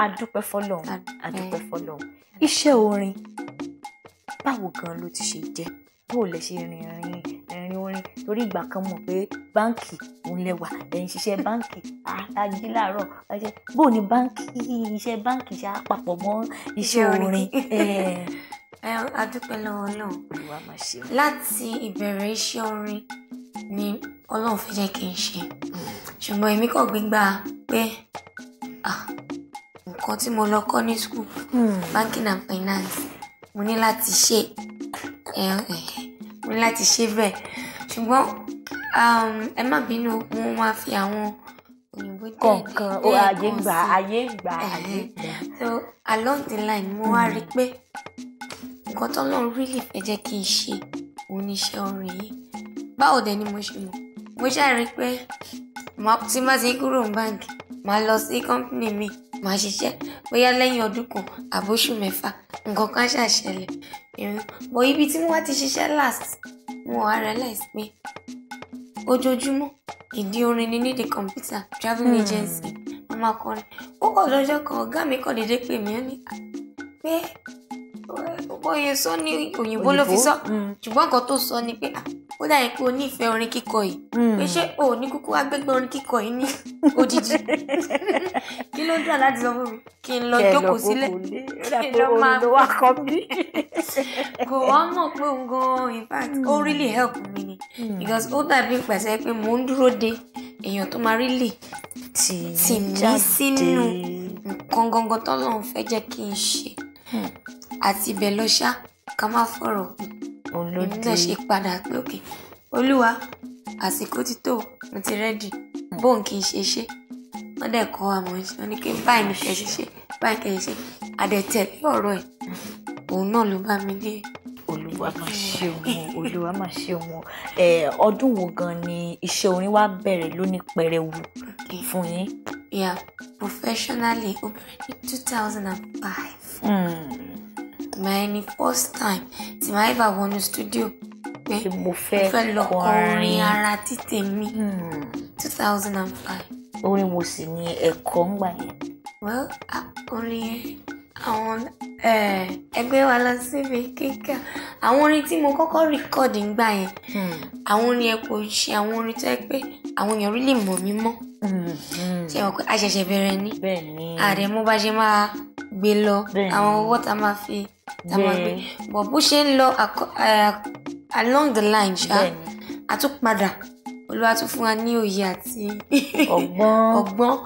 adúpẹ́ fọ́lọ́run iṣẹ́ orin báwo gan ló ti ṣe jẹ́ bó lẹ ṣe rìn orin torí ìgbà kan mọ̀ pé báǹkì òun lẹ́wà ẹ̀yin ṣiṣẹ́ báǹkì ají láàárọ̀ bó ni iṣẹ́ báǹkì ṣe àpapọ̀ mọ́ iṣẹ́ orin. adúpẹ́ lọ́wọ́ Ọlọ́run láti ìbẹ̀rẹ̀ iṣẹ́ orin ni Ọlọ́run fẹ́ jẹ́ kí n ṣe ṣùgbọ́n èmi kàn gbígbà pé nǹkan tí mo lọ kọ́ ní school banking and finance mo ní láti ṣe bẹ́ẹ̀ ṣùgbọ́n ẹ má bínú mo máa fi àwọn òyìnbó kọ̀ọ̀kan ayé gbà. so along the line mo wá rí pé nǹkan tó lọ́run really fẹ́ jẹ́ kí n ṣe òun ní iṣẹ́ orin yìí báwo dẹ̀ ni mo ṣe mọ̀ mo ṣáà rí pé tí má ti kúrò ní báńkì màá lọ sí company mi màá ṣiṣẹ́ bóyá lẹ́yìn ọdún kan àbóṣù 6 nǹkan kan ṣàṣẹlẹ̀ bọ̀ ibi tí mo wá ti ṣiṣẹ́ last mo wá realize pé ojoojúmọ́ ìdí orin ni nídìí computer travel agency ọmọ akọrin ó kọ̀ lọ́jọ́ kan ọ̀gá mi kọ̀ déédéé pè mí ní pé bóyá sọ ní òyìnbó ló fi sọ ṣùgbọ́n nǹkan tó sọ ni pé ó dà yẹn pé o nífẹ̀ẹ́ orin kíkọ yìí pé ṣé o ní kúkú agbègbè orin kíkọ yìí ní odidi kí ló dà láti sọ fún mi kí n lọ jókòó sílẹ̀ kí n lọ máa wá kọ́ mi. kò wá mọ̀ pé òun gan-an in fact ó really help mi ni because ó dàbí pẹ̀sẹ̀ pé mò ń dúró de èèyàn tó máa really tì mí sínú nǹkan gangan tọ́lọ́run fẹ́ jẹ́ kí n ṣe àti ibẹ̀ lọ ṣá ká má fọ̀rọ̀ èmi náà ṣe padà pé òkè Olúwa àsìkò ti tó mo ti rẹ́dì bóun kì í ṣe wọ́n dẹ̀ kọ́ àmọ́ ṣe wọ́n ní pé báyìí ní kẹ́ ṣe báyìí kẹ́ ṣe àdẹ̀tẹ̀ ọ̀rọ̀ ẹ̀ òun náà ló bá mi dé. Olúwa máa ṣe wọn ọdún wo gan ni iṣẹ́ orin wa bẹ̀rẹ̀ lónìí pẹrẹwu fún yín. yeah professionally ó bẹ̀rẹ̀ ní 2005. my first time tí màá bá wọnú studio pé mo fẹ́ lọ kọrin ara títẹ̀ mi 2005. orin wo sì ni ẹ̀kọ́ ń gbà yẹn. well orin yẹn àwọn ẹgbẹ́ wa lọ síbi kíkà àwọn orin tí mo kọ́kọ́ record ńgbà yẹn àwọn orin yẹn kò ṣe àwọn orin tó yẹ pé àwọn èèyàn rí lè mọ̀ mí mọ́ ṣe wọ́n pé a ṣẹ̀ṣẹ̀ bẹ̀rẹ̀ ní ààrẹ mo bá ṣe máa gbé lọ àwọn owó tá máa fi tá máa gbé bọ̀ bó ṣe ń lọ along the line ṣá a tún padà Olúwa tún fún wa ní òye àti ọgbọ́n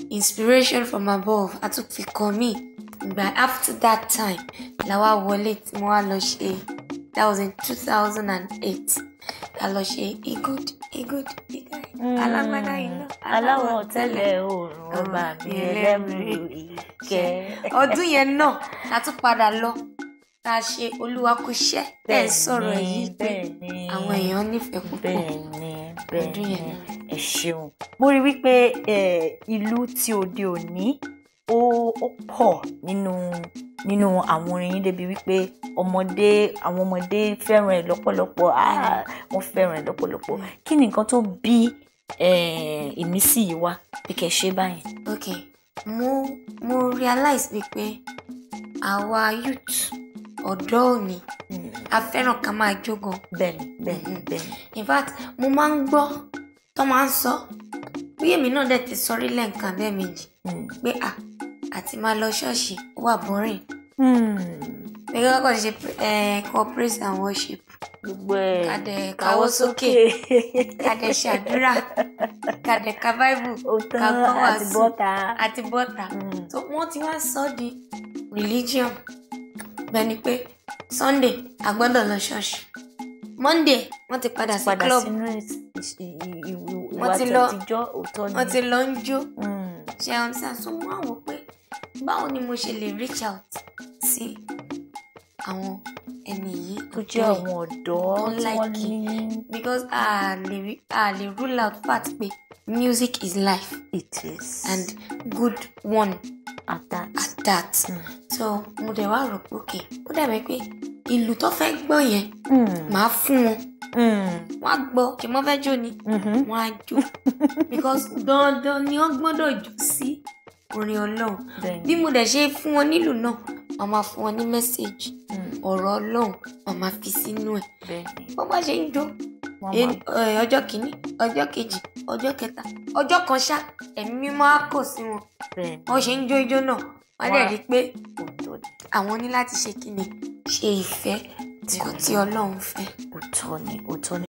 inspiration from above a tún fi kàn mí ìgbà after that time la wá wọlé tí mo wá lọ ṣe that was in 2008 la lọ ṣe igud alágbádá iná aláwọ̀ tẹ́lẹ̀ oòrùn ọba mi ẹlẹ́mìí ìkẹ́. ọdún yẹn náà la tún padà lọ tá a ṣe Olúwa kú iṣẹ́ bẹ́ẹ̀ sọ̀rọ̀ yìí pé àwọn èèyàn nífẹ̀ẹ́ púpọ̀ ọdún yẹn náà. ẹ ṣeun mo rí wípé ìlú tí òde òní ó pọ̀ nínú àwọn orin yín débi wípé àwọn ọmọdé fẹ́ràn ẹ̀ lọ́pọ̀lọpọ̀ wọ́n fẹ́ràn ẹ̀ lọ́pọ̀lọpọ̀ kí ni nǹkan tó bí ìmísí yìí wá bí kẹ́ ṣe báyìí. ok mo realize wípé àwa youth ọ̀dọ́ òní a fẹ́ràn ká máa jó gan. bẹ́ẹ̀ni. in fact mo máa ń gbọ́ tó máa ń sọ bí èmi náà dẹ̀ ti sọrí lẹ́ǹkan bẹ́ẹ̀ méjì pé àti máa lọ ṣọ́ọ̀ṣì ó wà boring. pé kọ́kọ́ ṣe praise and worship gbogbo ẹ̀ kàdé káwọ́ sókè kàdé ṣàdúrà kàdé ka bible kàgbọ́ wàásù àti bọ́tà so wọ́n ti wá sọ di religion bẹ́ẹ̀ ni pé Sunday a gbọ́dọ̀ lọ ṣọ́ọ̀ṣì Monday wọ́n ti padà sí club wọ́n ti lọ ń jó ṣe àwọn tí a sọ wọ́n á wò pé báwo ni mo ṣe lè reach out sí àwọn ẹni yìí tó jẹ́ àwọn ọ̀dọ́ tí wọ́n ní. because a lè rule out fact pé music is life. It is. And good one at that. So mo dẹ̀ wá rò pé okay ó dàbí pé ìlú tó fẹ́ gbọ́ yẹn máa fún wọn. Wọ́n á gbọ́ kí wọ́n fẹ́ jó ni wọ́n á jó because dandan ni wọ́n gbọ́dọ̀ jó sí orin Ọlọ́run bí mo dẹ̀ ṣe fún wọn nílùú náà màá máa fún wọn ní mẹ́sẹ̀gì ọ̀rọ̀ Ọlọ́run màá máa fi sínú ẹ̀ wọ́n bá ṣe ń jó ọjọ́ kìíní ọjọ́ kejì ọjọ́ kẹta ọjọ́ kan ṣá ẹ̀mí mímọ́ á kò sí wọn wọ́n ṣe ń jó ijó náà wọ́n dẹ̀ rí i pé àwọn ní láti ṣe kí ni ṣe ìfẹ́ tí Ọlọ́run fẹ́. Òótọ́ ni.